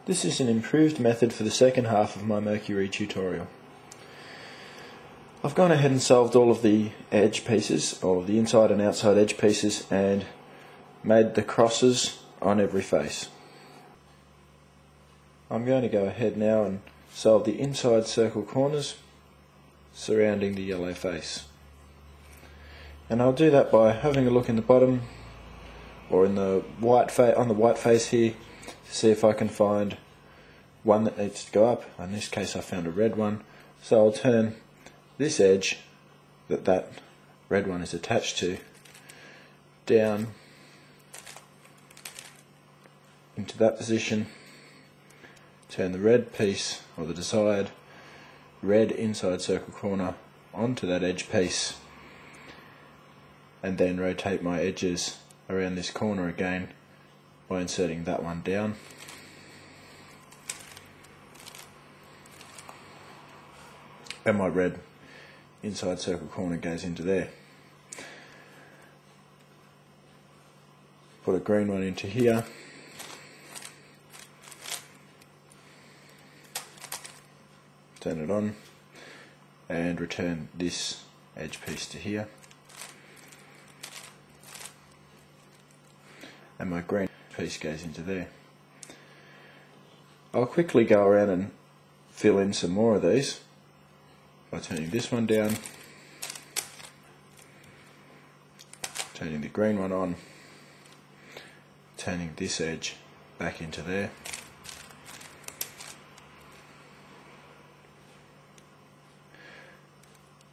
This is an improved method for the second half of my Mercury tutorial. I've gone ahead and solved all of the edge pieces, or the inside and outside edge pieces, and made the crosses on every face. I'm going to go ahead now and solve the inside circle corners surrounding the yellow face. And I'll do that by having a look in the bottom, or in the on the white face here, to see if I can find one that needs to go up. In this case I found a red one, so I'll turn this edge that red one is attached to down into that position, turn the red piece, or the desired red inside circle corner, onto that edge piece, and then rotate my edges around this corner again by inserting that one down. And my red inside circle corner goes into there. Put a green one into here. Turn it on and return this edge piece to here. And my green piece goes into there. I'll quickly go around and fill in some more of these by turning this one down, turning the green one on, turning this edge back into there,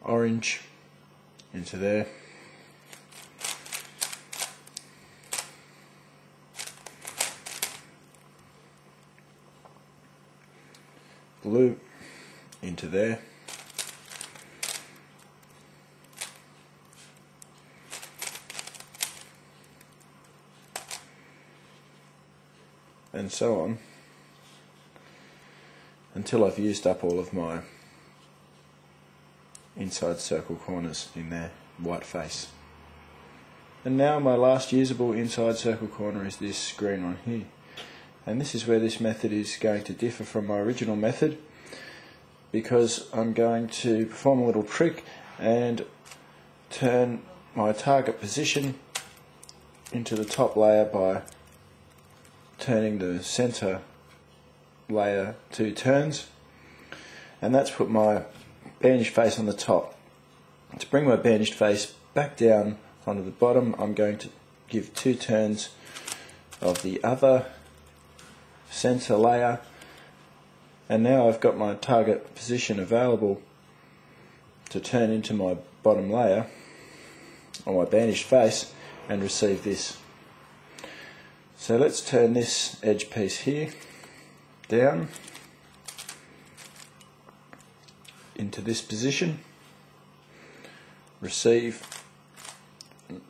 orange into there, blue into there, and so on until I've used up all of my inside circle corners in their white face. And now my last usable inside circle corner is this green one here. And this is where this method is going to differ from my original method, because I'm going to perform a little trick and turn my target position into the top layer by turning the center layer 2 turns, and that's put my bandaged face on the top. To bring my bandaged face back down onto the bottom, I'm going to give 2 turns of the other center layer, and now I've got my target position available to turn into my bottom layer on my bandaged face and receive this. So let's turn this edge piece here down into this position, receive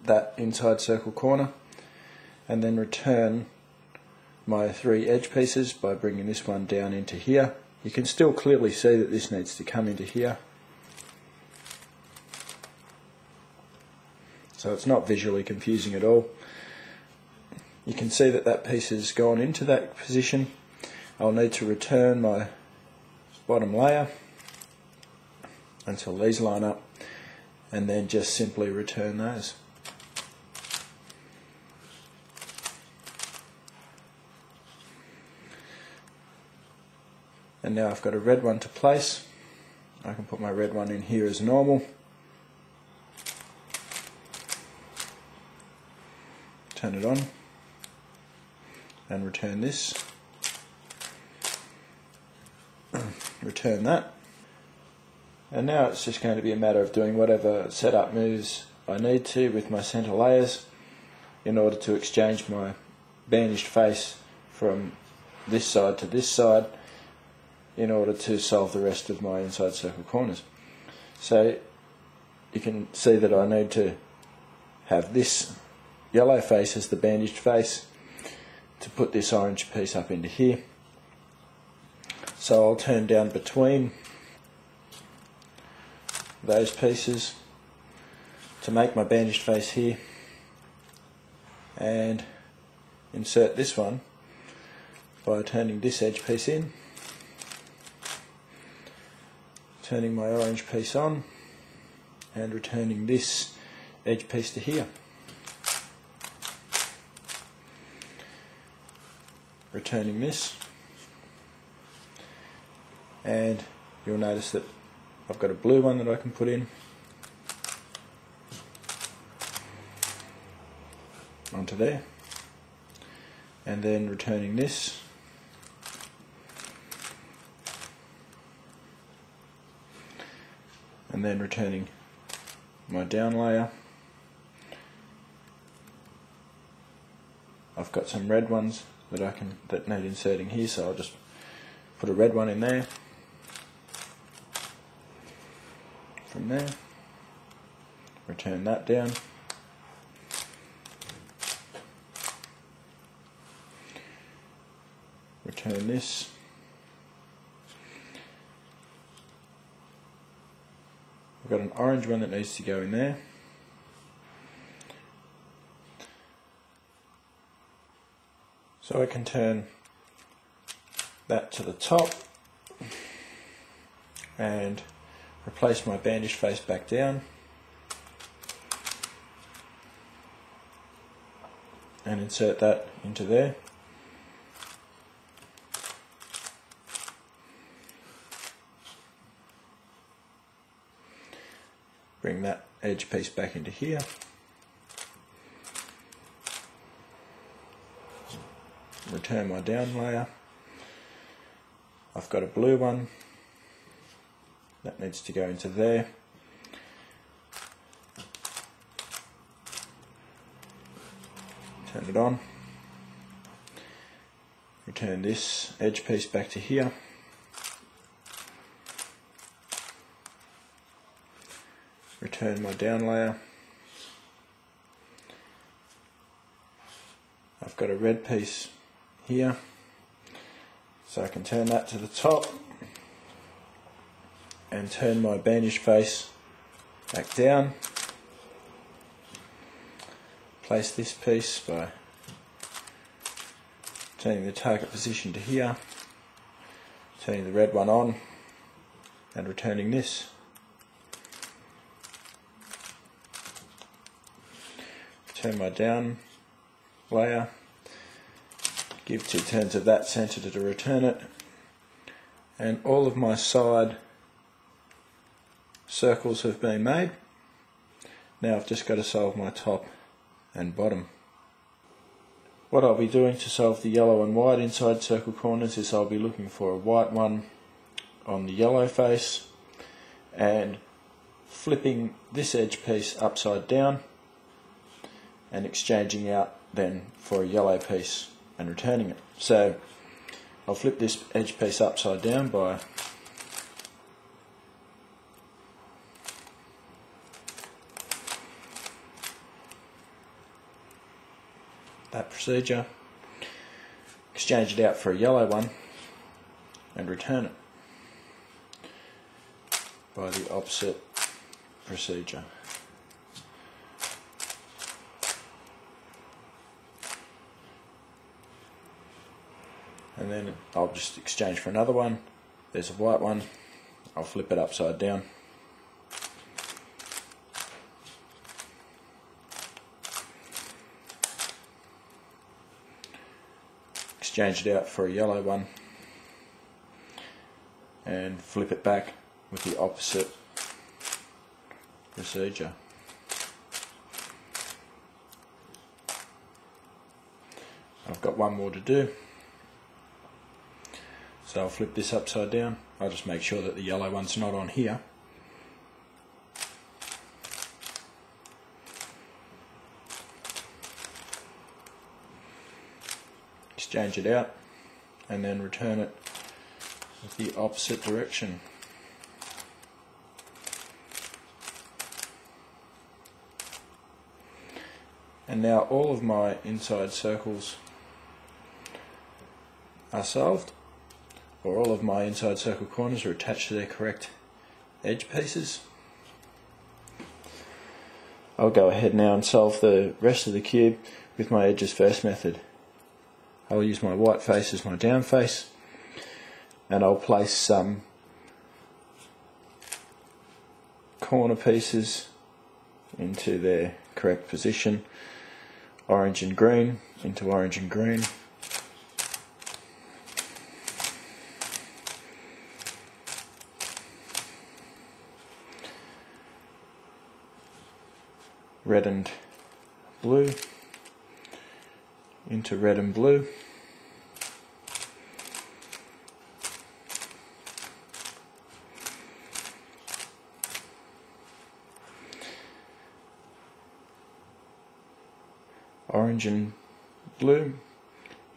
that inside circle corner, and then return my 3 edge pieces by bringing this one down into here. You can still clearly see that this needs to come into here, so it's not visually confusing at all. You can see that that piece has gone into that position. I'll need to return my bottom layer until these line up, and then just simply return those. And now I've got a red one to place. I can put my red one in here as normal. Turn it on and return this. Return that. And now it's just going to be a matter of doing whatever setup moves I need to with my center layers in order to exchange my bandaged face from this side to this side in order to solve the rest of my inside circle corners. So you can see that I need to have this yellow face as the bandaged face to put this orange piece up into here. So I'll turn down between those pieces to make my bandaged face here and insert this one by turning this edge piece in, turning my orange piece on, and returning this edge piece to here. Returning this, and you'll notice that I've got a blue one that I can put in onto there, and then returning this, and then returning my down layer. I've got some red ones that need inserting here, so I'll just put a red one in there. From there, return that down, return this, I've got an orange one that needs to go in there. So I can turn that to the top and replace my bandage face back down, and insert that into there. Bring that edge piece back into here. Return my down layer. I've got a blue one that needs to go into there. Turn it on. Return this edge piece back to here. Return my down layer. I've got a red piece here, so I can turn that to the top and turn my bandage face back down. Place this piece by turning the target position to here, turning the red one on, and returning this. Turn my down layer, give 2 turns of that centre to return it, and all of my side circles have been made. Now I've just got to solve my top and bottom. What I'll be doing to solve the yellow and white inside circle corners is I'll be looking for a white one on the yellow face and flipping this edge piece upside down and exchanging out then for a yellow piece and returning it. So I'll flip this edge piece upside down by that procedure, exchange it out for a yellow one and return it by the opposite procedure. And then I'll just exchange for another one. There's a white one, I'll flip it upside down. Exchange it out for a yellow one and flip it back with the opposite procedure. I've got one more to do. So I'll flip this upside down. I'll just make sure that the yellow one's not on here. Exchange it out and then return it with the opposite direction. And now all of my inside circles are solved, or all of my inside circle corners are attached to their correct edge pieces. I'll go ahead now and solve the rest of the cube with my edges first method. I'll use my white face as my down face, and I'll place some corner pieces into their correct position. Orange and green into orange and green. Red and blue into red and blue. Orange and blue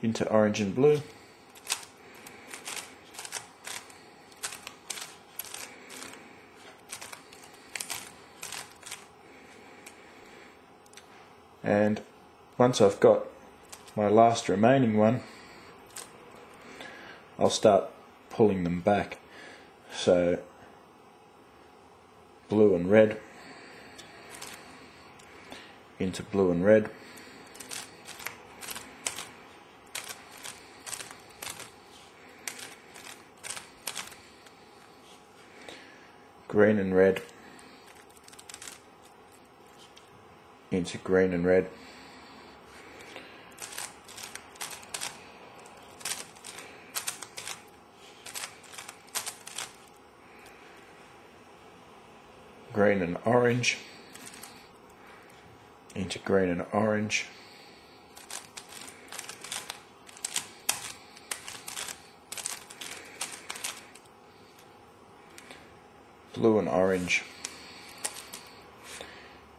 into orange and blue. And once I've got my last remaining one, I'll start pulling them back. So blue and red into blue and red. Green and red into green and red. Green and orange into green and orange. Blue and orange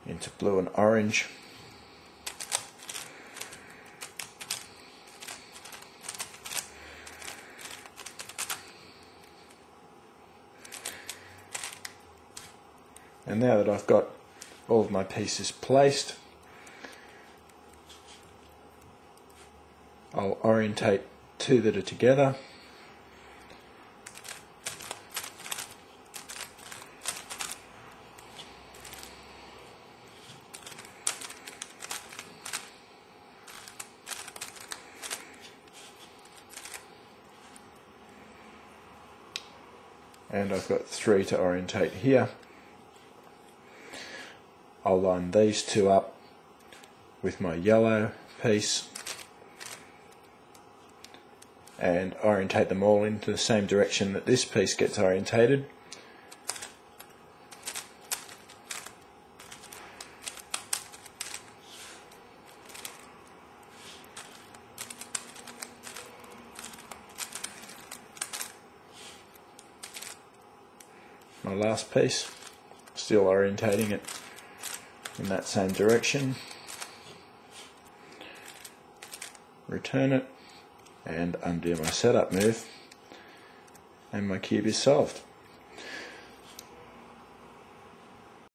into blue and orange. And now that I've got all of my pieces placed, I'll orientate two that are together. And I've got three to orientate here. I'll line these two up with my yellow piece and orientate them all into the same direction that this piece gets orientated. My last piece, still orientating it in that same direction. Return it and undo my setup move, and my cube is solved.